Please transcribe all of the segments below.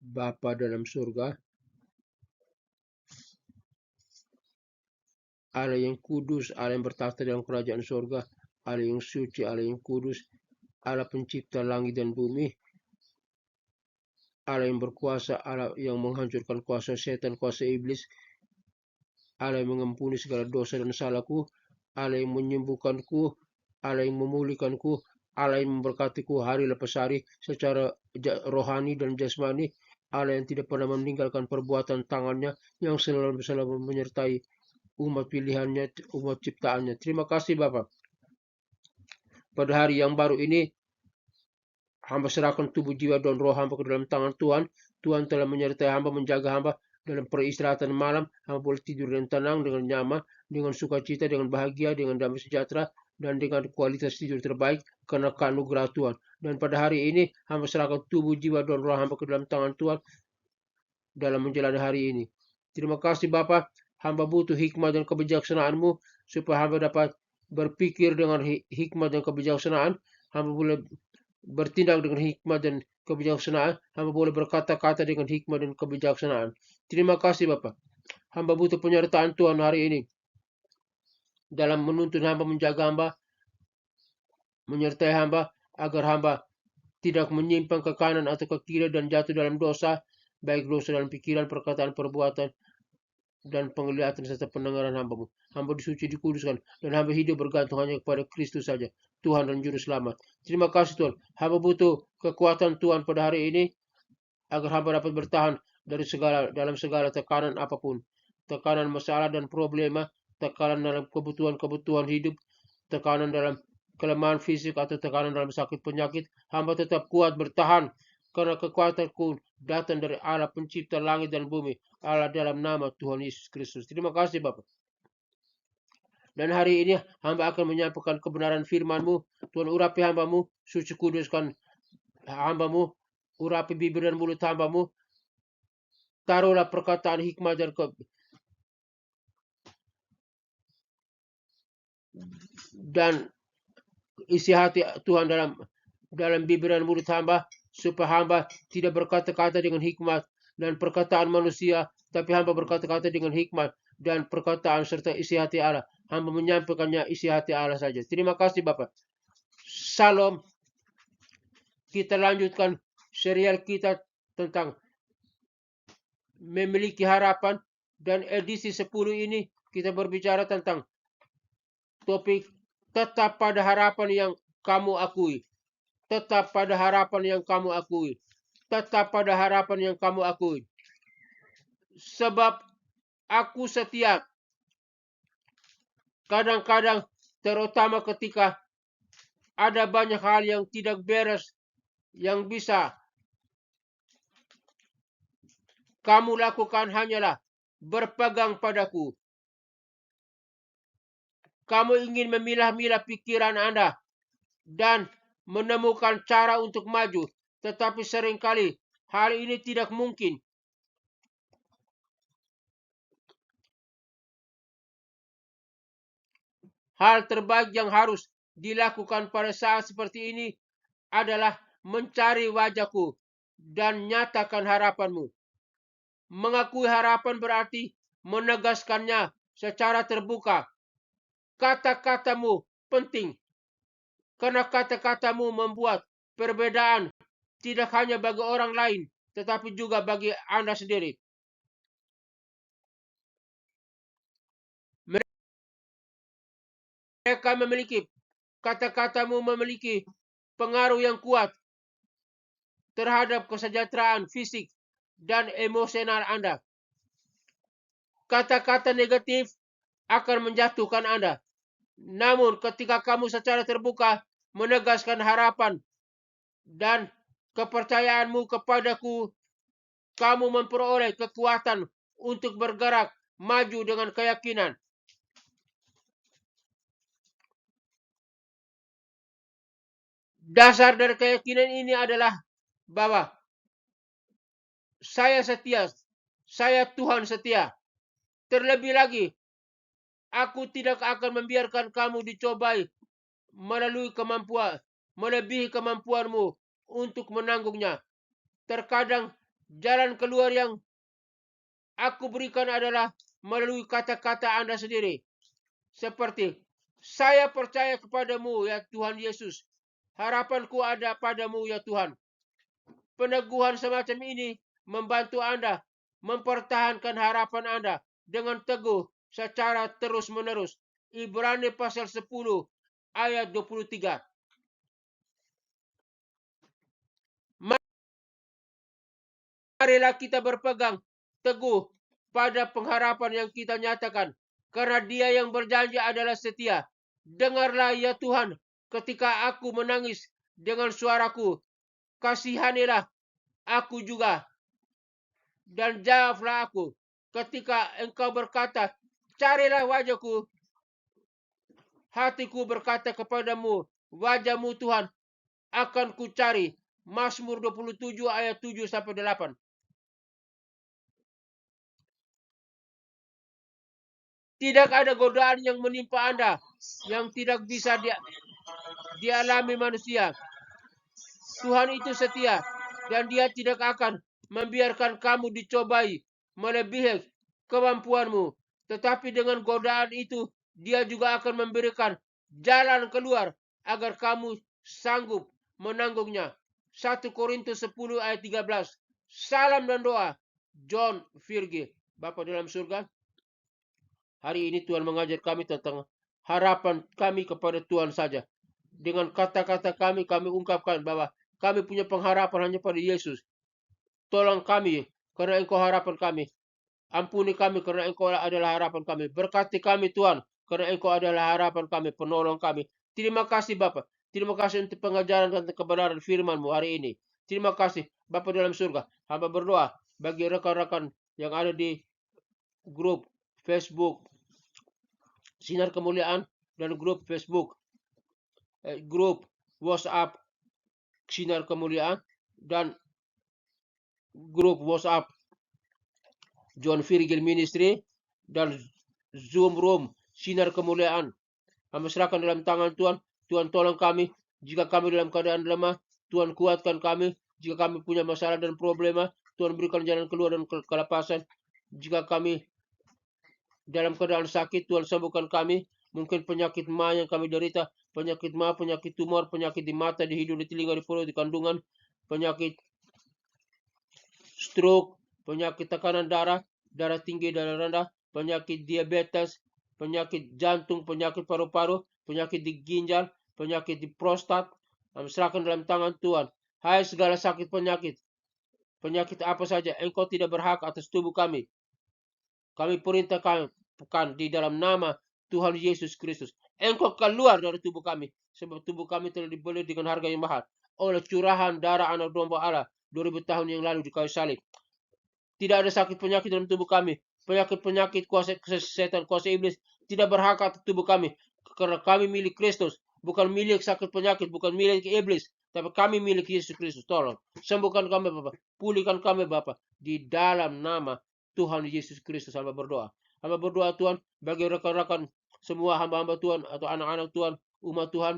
Bapa dalam surga, Allah yang kudus, Allah yang bertahta dalam kerajaan surga, Allah yang suci, Allah yang kudus, Allah pencipta langit dan bumi, Allah yang berkuasa, Allah yang menghancurkan kuasa setan, kuasa iblis, Allah yang mengampuni segala dosa dan salahku, Allah yang menyembuhkanku, Allah yang memulihkanku, Allah yang memberkatiku hari lepas hari secara rohani dan jasmani, Allah yang tidak pernah meninggalkan perbuatan tangannya, yang selalu menyertai umat pilihannya, umat ciptaannya. Terima kasih Bapak. Pada hari yang baru ini, hamba serahkan tubuh, jiwa, dan roh hamba ke dalam tangan Tuhan. Tuhan telah menyertai hamba, menjaga hamba dalam peristirahatan malam. Hamba boleh tidur dengan tenang, dengan nyaman, dengan sukacita, dengan bahagia, dengan damai sejahtera, dan dengan kualitas tidur terbaik karena anugerah Tuhan. Dan pada hari ini, hamba serahkan tubuh, jiwa, dan roh hamba ke dalam tangan Tuhan dalam menjalani hari ini. Terima kasih Bapak. Hamba butuh hikmah dan kebijaksanaan-Mu supaya hamba dapat berpikir dengan hikmah dan kebijaksanaan. Hamba boleh bertindak dengan hikmah dan kebijaksanaan. Hamba boleh berkata-kata dengan hikmah dan kebijaksanaan. Terima kasih Bapak. Hamba butuh penyertaan Tuhan hari ini dalam menuntun hamba, menjaga hamba, menyertai hamba, agar hamba tidak menyimpang ke kanan atau ke kiri dan jatuh dalam dosa, baik dosa dalam pikiran, perkataan, perbuatan, dan penglihatan serta pendengaran hamba-Mu. Hamba disuci, dikuduskan, dan hamba hidup bergantung hanya kepada Kristus saja, Tuhan dan Juru Selamat. Terima kasih Tuhan. Hamba butuh kekuatan Tuhan pada hari ini agar hamba dapat bertahan dalam segala tekanan apapun, tekanan masalah dan problema, tekanan dalam kebutuhan hidup, tekanan dalam kelemahan fisik atau tekanan dalam sakit penyakit. Hamba tetap kuat bertahan karena kekuatanku datang dari Allah pencipta langit dan bumi, Allah dalam nama Tuhan Yesus Kristus. Terima kasih Bapak. Dan hari ini hamba akan menyampaikan kebenaran firman-Mu. Tuhan urapi hamba-Mu, suci kuduskan hamba-Mu, urapi bibir dan mulut hamba-Mu. Taruhlah perkataan hikmah dan isi hati Tuhan dalam bibir dan mulut hamba, supaya hamba tidak berkata-kata dengan hikmat dan perkataan manusia, tapi hamba berkata-kata dengan hikmat dan perkataan serta isi hati Allah. Hamba menyampaikannya isi hati Allah saja. Terima kasih Bapak. Salam. Kita lanjutkan serial kita tentang memiliki harapan, dan edisi 10 ini kita berbicara tentang topik tetap pada harapan yang kamu akui. Tetap pada harapan yang kamu akui. Tetap pada harapan yang kamu akui. Sebab aku setia. Kadang-kadang, terutama ketika ada banyak hal yang tidak beres yang bisa kamu lakukan, hanyalah berpegang padaku. Kamu ingin memilah-milah pikiran Anda dan menemukan cara untuk maju, tetapi seringkali hal ini tidak mungkin. Hal terbaik yang harus dilakukan pada saat seperti ini adalah mencari wajahku dan nyatakan harapanmu. Mengakui harapan berarti menegaskannya secara terbuka. Kata-katamu penting, karena kata-katamu membuat perbedaan tidak hanya bagi orang lain, tetapi juga bagi Anda sendiri. Kata-katamu memiliki pengaruh yang kuat terhadap kesejahteraan fisik dan emosional Anda. Kata-kata negatif akan menjatuhkan Anda. Namun ketika kamu secara terbuka menegaskan harapan dan kepercayaanmu kepadaku, kamu memperoleh kekuatan untuk bergerak maju dengan keyakinan. Dasar dari keyakinan ini adalah bahwa saya setia, saya Tuhan setia. Terlebih lagi, aku tidak akan membiarkan kamu dicobai melebihi kemampuanmu untuk menanggungnya. Terkadang Jalan keluar yang aku berikan adalah melalui kata-kata Anda sendiri. Seperti, saya percaya kepadamu ya Tuhan Yesus. Harapanku ada padamu ya Tuhan. Peneguhan semacam ini membantu Anda mempertahankan harapan Anda dengan teguh secara terus-menerus. Ibrani pasal 10 ayat 23. Marilah kita berpegang teguh pada pengharapan yang kita nyatakan. Karena Dia yang berjanji adalah setia. Dengarlah ya Tuhan ketika aku menangis dengan suaraku. Kasihanilah aku juga. Dan jawablah aku ketika engkau berkata, carilah wajahku. Hatiku berkata kepadamu, wajahmu Tuhan akan kucari. Mazmur 27 ayat 7 sampai 8. Tidak ada godaan yang menimpa Anda yang tidak bisa dialami manusia. Tuhan itu setia dan Dia tidak akan membiarkan kamu dicobai melebihi kemampuanmu. Tetapi dengan godaan itu Dia juga akan memberikan jalan keluar agar kamu sanggup menanggungnya. 1 Korintus 10 ayat 13. Salam dan doa, John Virgil. Bapa dalam surga, hari ini Tuhan mengajar kami tentang harapan kami kepada Tuhan saja. Dengan kata-kata kami ungkapkan bahwa kami punya pengharapan hanya pada Yesus. Tolong kami karena Engkau harapan kami. Ampuni kami karena Engkau adalah harapan kami. Berkati kami Tuhan karena Engkau adalah harapan kami, penolong kami. Terima kasih Bapa. Terima kasih untuk pengajaran dan kebenaran firman-Mu hari ini. Terima kasih Bapa dalam surga. Hamba berdoa bagi rekan-rekan yang ada di grup Facebook Sinar Kemuliaan dan grup Facebook, grup WhatsApp Sinar Kemuliaan dan grup WhatsApp John Virgil Ministry dan Zoom Room Sinar Kemuliaan. Kami serahkan dalam tangan Tuhan. Tuhan tolong kami jika kami dalam keadaan lemah. Tuhan kuatkan kami jika kami punya masalah dan problema. Tuhan berikan jalan keluar dan kelepasan. Jika kami dalam keadaan sakit, Tuhan sembuhkan kami. Mungkin penyakit ma yang kami derita, penyakit ma, penyakit tumor, penyakit di mata, di hidung, di telinga, di perut, di kandungan, penyakit stroke, penyakit tekanan darah, darah tinggi, darah rendah, penyakit diabetes, penyakit jantung, penyakit paru-paru, penyakit di ginjal, penyakit di prostat. Kami serahkan dalam tangan Tuhan. Hai segala sakit penyakit, penyakit apa saja, Engkau tidak berhak atas tubuh kami. Kami perintahkan di dalam nama Tuhan Yesus Kristus. Engkau keluar dari tubuh kami. Sebab tubuh kami telah dibeli dengan harga yang mahal. Oleh curahan darah anak domba Allah 2000 tahun yang lalu di kayu salib. Tidak ada sakit penyakit dalam tubuh kami. Penyakit kuasa setan, kuasa iblis tidak berhak atas tubuh kami. Karena kami milik Kristus. Bukan milik sakit penyakit, bukan milik iblis. Tapi kami milik Yesus Kristus. Tolong sembuhkan kami Bapak. Pulihkan kami Bapak. Di dalam nama Tuhan Yesus Kristus hamba berdoa. Hamba berdoa Tuhan bagi rekan-rekan semua hamba-hamba Tuhan atau anak-anak Tuhan, umat Tuhan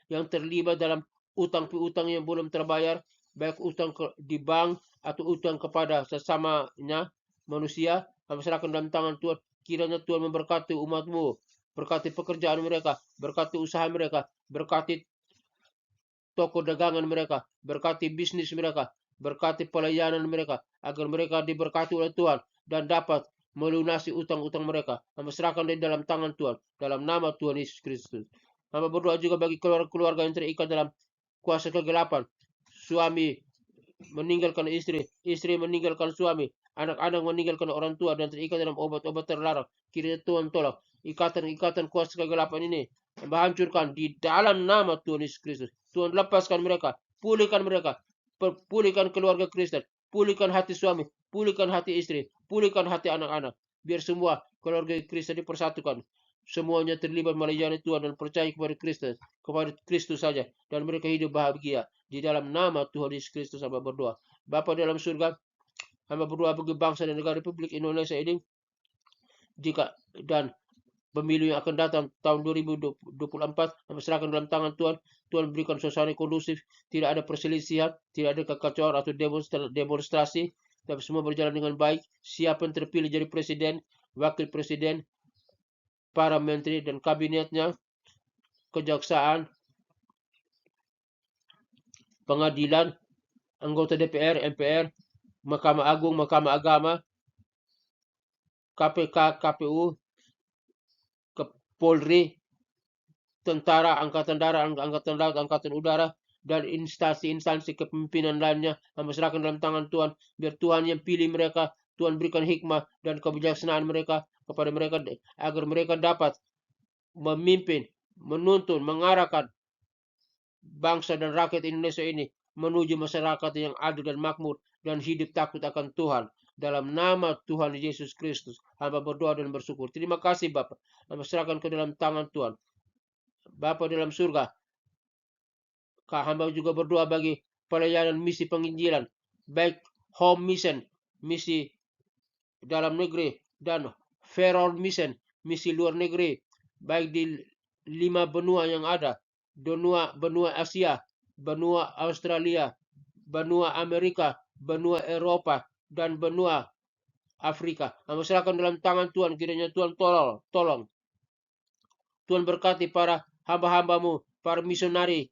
yang terlibat dalam utang piutang yang belum terbayar, baik utang di bank atau utang kepada sesamanya manusia. Kami serahkan dalam tangan Tuhan. Kiranya Tuhan memberkati umat-Mu, berkati pekerjaan mereka, berkati usaha mereka, berkati toko dagangan mereka, berkati bisnis mereka, berkati pelayanan mereka, agar mereka diberkati oleh Tuhan dan dapat melunasi utang-utang mereka. Kami serahkan di dalam tangan Tuhan, dalam nama Tuhan Yesus Kristus. Kami berdoa juga bagi keluarga yang terikat dalam kuasa kegelapan. Suami meninggalkan istri, istri meninggalkan suami, anak-anak meninggalkan orang tua dan terikat dalam obat-obat terlarang. Kiranya Tuhan tolong ikatan-ikatan kuasa kegelapan ini hancurkan di dalam nama Tuhan Yesus Kristus. Tuhan lepaskan mereka, pulihkan mereka, pulihkan keluarga Kristen, pulihkan hati suami, pulihkan hati istri, pulihkan hati anak-anak. Biar semua keluarga Kristen dipersatukan. Semuanya terlibat melayani Tuhan dan percaya kepada Kristus saja. Dan mereka hidup bahagia. Di dalam nama Tuhan Yesus Kristus hamba berdoa. Bapa dalam surga, hamba berdoa bagi bangsa dan negara Republik Indonesia ini. Dan pemilu yang akan datang tahun 2024, kami serahkan dalam tangan Tuhan. Tuhan berikan suasana kondusif, tidak ada perselisihan, tidak ada kekacauan atau demonstrasi, tapi semua berjalan dengan baik. Siapa yang terpilih jadi presiden, wakil presiden, para menteri dan kabinetnya, kejaksaan, pengadilan, anggota DPR, MPR, Mahkamah Agung, Mahkamah Agama, KPK, KPU, Polri, tentara, angkatan darat, angkatan laut, angkatan udara, dan instansi-instansi kepemimpinan lainnya, hamba serahkan dalam tangan Tuhan. Biar Tuhan yang pilih mereka, Tuhan berikan hikmah dan kebijaksanaan mereka kepada mereka, agar mereka dapat memimpin, menuntun, mengarahkan bangsa dan rakyat Indonesia ini menuju masyarakat yang adil dan makmur dan hidup takut akan Tuhan. Dalam nama Tuhan Yesus Kristus, hamba berdoa dan bersyukur. Terima kasih Bapak. Hamba serahkan ke dalam tangan Tuhan. Bapa dalam surga, hamba juga berdoa bagi pelayanan misi penginjilan, baik home mission, misi dalam negeri, dan Federal mission, misi luar negeri, baik di 5 benua yang ada, benua Asia, benua Australia, benua Amerika, benua Eropa, dan benua Afrika. Hamba serahkan dalam tangan Tuhan, kiranya Tuhan tolong. Tuhan berkati para hamba-hambamu, para misionari,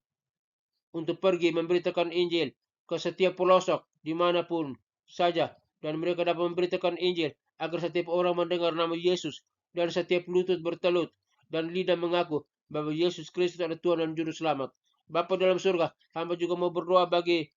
untuk pergi memberitakan Injil ke setiap pelosok, dimanapun saja. Dan mereka dapat memberitakan Injil, agar setiap orang mendengar nama Yesus, dan setiap lutut bertelut, dan lidah mengaku bahwa Yesus Kristus adalah Tuhan dan Juru Selamat. Bapa dalam surga, hamba juga mau berdoa bagi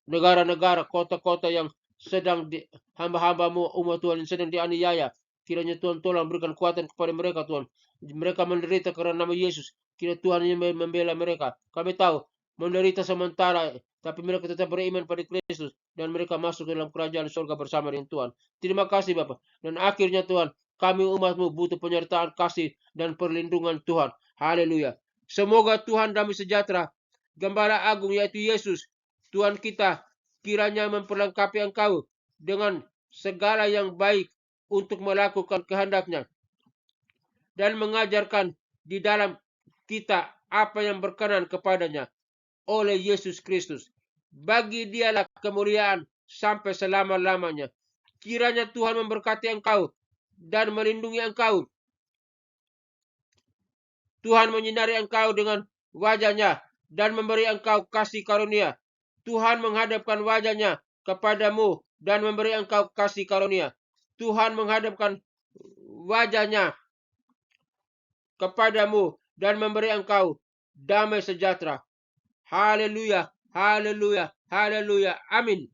negara-negara, kota-kota yang sedang hamba-hambamu, umat Tuhan yang sedang dianiaya. Kiranya Tuhan tolong berikan kekuatan kepada mereka, Tuhan. Mereka menderita karena nama Yesus. Kira Tuhan yang membela mereka. Kami tahu menderita sementara, tapi mereka tetap beriman pada Kristus dan mereka masuk ke dalam kerajaan surga bersama dengan Tuhan. Terima kasih Bapak. Dan akhirnya Tuhan, kami umatmu butuh penyertaan kasih dan perlindungan Tuhan. Haleluya. Semoga Tuhan damai sejahtera, Gembala Agung yaitu Yesus, Tuhan kita, kiranya memperlengkapi engkau dengan segala yang baik untuk melakukan kehendaknya dan mengajarkan di dalam kita apa yang berkenan kepadanya oleh Yesus Kristus. Bagi dialah kemuliaan sampai selama-lamanya. Kiranya Tuhan memberkati engkau dan melindungi engkau. Tuhan menyinari engkau dengan wajahnya dan memberi engkau kasih karunia. Tuhan menghadapkan wajahnya kepadamu dan memberi engkau kasih karunia. Tuhan menghadapkan wajahnya kepadamu dan memberi engkau damai sejahtera. Haleluya, haleluya, haleluya. Amin.